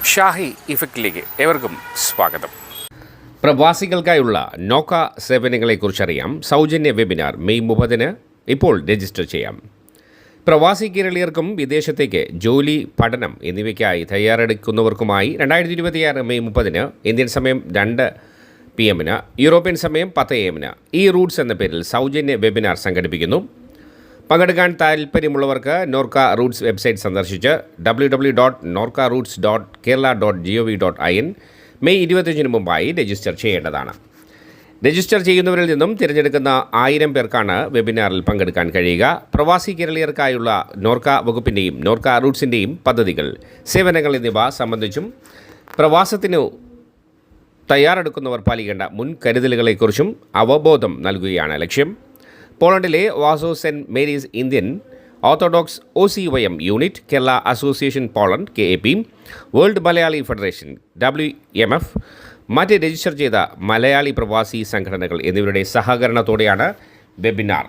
ഷാഹി ഇഫക്റ്റിലേക്ക് ഏവർക്കും സ്വാഗതം. പ്രവാസികൾക്കായുള്ള നോക്ക സേവനങ്ങളെക്കുറിച്ചറിയാം. സൗജന്യ വെബിനാർ മെയ് 30 ഇപ്പോൾ രജിസ്റ്റർ ചെയ്യാം. പ്രവാസി കേരളീയർക്കും വിദേശത്തേക്ക് ജോലി, പഠനം എന്നിവയ്ക്കായി തയ്യാറെടുക്കുന്നവർക്കുമായി 2026 മെയ് 30 ഇന്ത്യൻ സമയം 2 PM, യൂറോപ്യൻ സമയം 10 AM ഈ റൂട്ട്സ് എന്ന പേരിൽ സൗജന്യ വെബിനാർ സംഘടിപ്പിക്കുന്നു. പങ്കെടുക്കാൻ താൽപ്പര്യമുള്ളവർക്ക് നോർക്ക റൂട്ട്സ് വെബ്സൈറ്റ് സന്ദർശിച്ച് www.norkaroots.kerala.gov.in മെയ് 25 മുമ്പായി രജിസ്റ്റർ ചെയ്യേണ്ടതാണ്. രജിസ്റ്റർ ചെയ്യുന്നവരിൽ നിന്നും തിരഞ്ഞെടുക്കുന്ന 1000 പേർക്കാണ് വെബിനാറിൽ പങ്കെടുക്കാൻ കഴിയുക. പ്രവാസി കേരളീയർക്കായുള്ള നോർക്ക വകുപ്പിൻ്റെയും നോർക്ക റൂട്ട്സിൻ്റെയും പദ്ധതികൾ, സേവനങ്ങൾ എന്നിവ സംബന്ധിച്ചും പ്രവാസത്തിനു തയ്യാറെടുക്കുന്നവർ പാലിക്കേണ്ട മുൻകരുതലുകളെക്കുറിച്ചും അവബോധം നൽകുകയാണ് ലക്ഷ്യം. പോളണ്ടിലെ Warsaw saint Mary's Indian Orthodox OCYM unit, Kerala association Poland KAP, world Malayali federation WMF, മറ്റ് രജിസ്റ്റർ ചെയ്ത മലയാളി പ്രവാസി സംഘടനകൾ എന്നിവരുടെ സഹകരണത്തോടെയാണ് വെബിനാർ